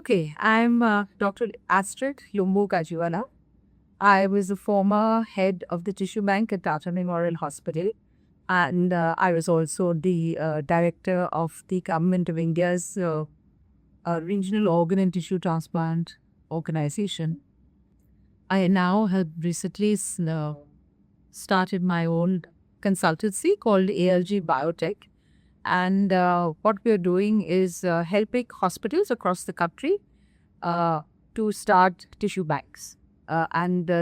Okay, I'm Dr. Astrid Lumbu Kajiwala. I was the former head of the tissue bank at Tata Memorial Hospital, and I was also the director of the Government of India's Regional Organ and Tissue Transplant Organization. I now have recently started my own consultancy called ALG Biotech. And what we're doing is helping hospitals across the country uh, to start tissue banks.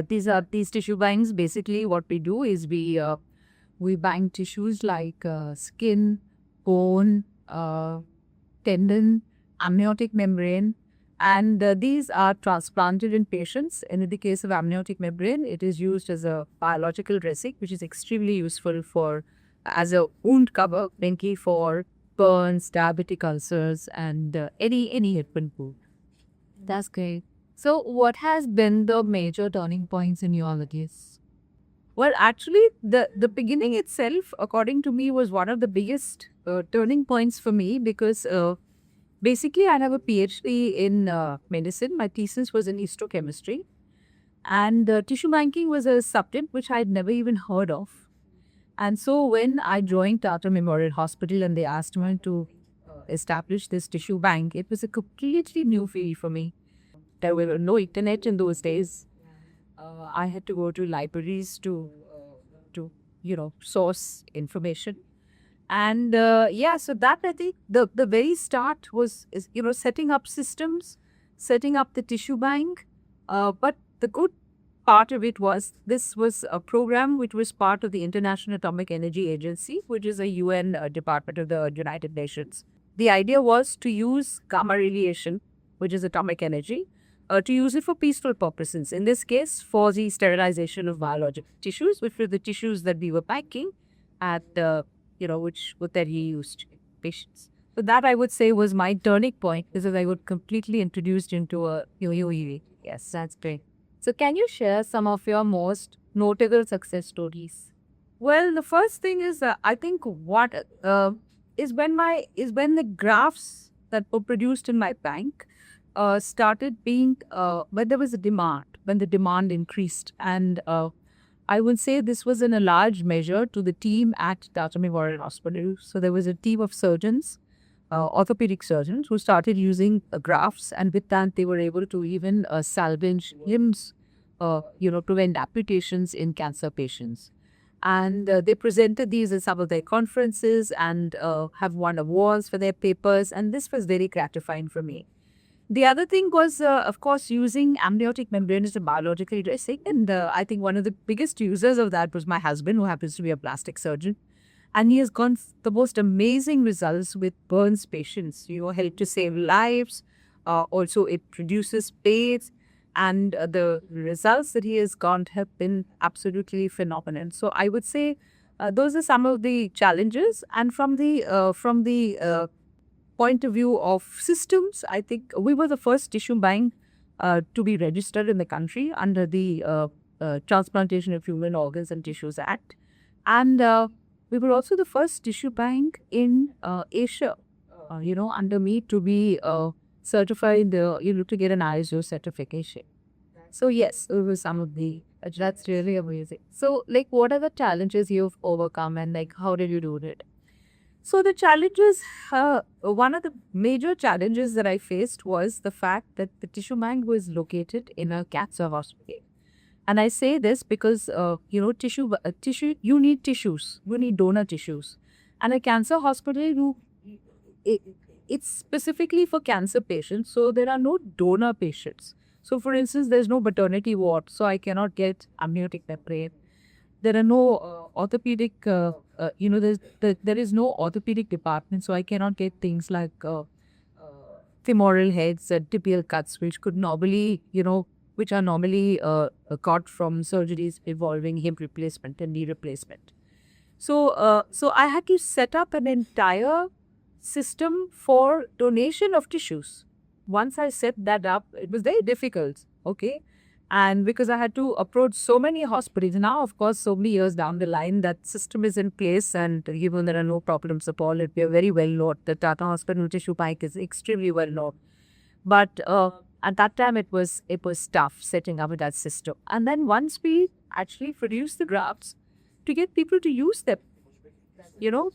These tissue banks. Basically, what we do is we bank tissues like skin, bone, tendon, amniotic membrane, and these are transplanted in patients. And in the case of amniotic membrane, it is used as a biological dressing, which is extremely useful for as a wound cover, mainly for burns, diabetic ulcers, and any hip and wound. That's great. So, what has been the major turning points in your case? Well, actually, the beginning itself, according to me, was one of the biggest turning points for me because basically I have a PhD in medicine. My thesis was in histochemistry, and tissue banking was a subject which I had never even heard of. And so, when I joined Tata Memorial Hospital and they asked me to establish this tissue bank, it was a completely new field for me. There were no internet in those days. I had to go to libraries to source information. And yeah, so that I think the very start was is setting up systems, setting up the tissue bank. But the good part of it was this was a program which was part of the International Atomic Energy Agency, which is a UN department of the United Nations. The idea was to use gamma radiation, which is atomic energy, to use it for peaceful purposes. In this case, for the sterilization of biological tissues, which were the tissues that we were packing at which would then be used in patients. So that I would say was my turning point because I would completely introduced into a UUEV. Yes, that's great. So can you share some of your most notable success stories? Well, the first thing is I think what is when the graphs that were produced in my bank started being when there was a demand, when the demand increased, and I would say this was in a large measure to the team at Tata Memorial Hospital. So there was a team of surgeons, orthopedic surgeons, who started using graphs, and with that they were able to even salvage limbs, prevent amputations in cancer patients. And they presented these at some of their conferences and have won awards for their papers. And this was very gratifying for me. The other thing was, of course, using amniotic membrane as a biological dressing. And I think one of the biggest users of that was my husband, who happens to be a plastic surgeon. And he has gone the most amazing results with burns patients. Help to save lives. Also, it reduces pain. And the results that he has got have been absolutely phenomenal. So I would say those are some of the challenges. And from the point of view of systems, I think we were the first tissue bank to be registered in the country under the Transplantation of Human Organs and Tissues Act. And we were also the first tissue bank in Asia, under me to be certified, to get an ISO certification. So yes, it was some of the, that's really amazing. So like, what are the challenges you've overcome and like, how did you do it? So the challenges, one of the major challenges that I faced was the fact that the tissue bank was located in a cancer hospital. And I say this because, tissue, you need tissues, you need donor tissues. And a cancer hospital, it, it's specifically for cancer patients. So there are no donor patients. So for instance, there's no maternity ward, so I cannot get amniotic membrane. There are no orthopedic, there is no orthopedic department, so I cannot get things like femoral heads and tibial cuts, which could normally, which are normally got from surgeries involving hip replacement and knee replacement. So I had to set up an entire system for donation of tissues. Once I set that up, it was very difficult. Okay. And because I had to approach so many hospitals, now, of course, so many years down the line, that system is in place and given there are no problems at all, we are very well known. The Tata Hospital Tissue Bank is extremely well known. But at that time, it was tough setting up that system. And then once we actually produced the drafts to get people to use them,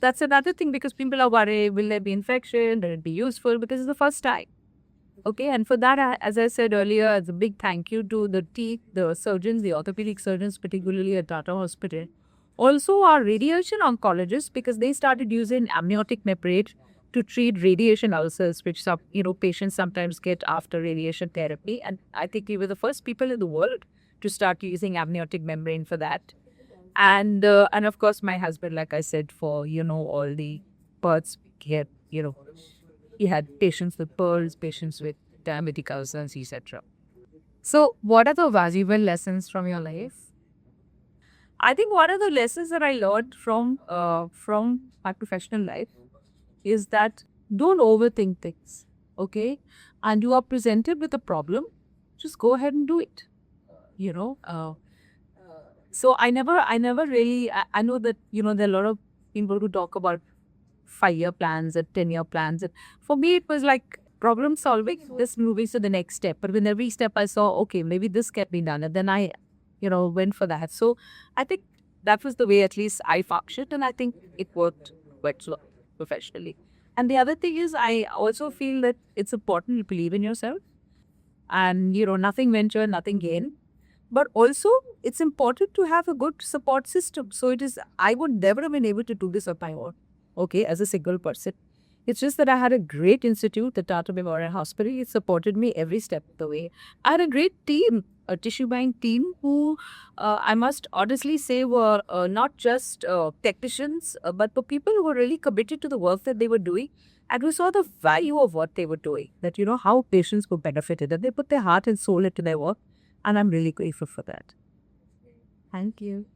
that's another thing, because people are worried, will there be infection? Will it be useful? Because it's the first time. Okay, and for that, as I said earlier, it's a big thank you to the surgeons, the orthopedic surgeons, particularly at Tata Hospital. Also, our radiation oncologists, because they started using amniotic membrane to treat radiation ulcers, which patients sometimes get after radiation therapy. And I think we were the first people in the world to start using amniotic membrane for that. And of course, my husband, like I said, for all the parts, he had patients with pearls, patients with diabetic ulcers, etc. So, what are the valuable lessons from your life? I think one of the lessons that I learned from my professional life is that don't overthink things, okay? And you are presented with a problem, just go ahead and do it. You know. So I never really. I know that there are a lot of people who talk about 5-year plans and 10-year plans. And for me, it was like problem solving, this moving to the next step. But with every step, I saw, okay, maybe this can be done. And then I, went for that. So I think that was the way at least I functioned. And I think it worked quite well professionally. And the other thing is, I also feel that it's important to believe in yourself. And, nothing venture, nothing gain. But also, it's important to have a good support system. So I would never have been able to do this on my own, okay, as a single person. It's just that I had a great institute, the Tata Memorial Hospital. It supported me every step of the way. I had a great team, a tissue bank team who I must honestly say were not just technicians, but the people who were really committed to the work that they were doing. And we saw the value of what they were doing, that, how patients were benefited, and they put their heart and soul into their work. And I'm really grateful for that. Thank you.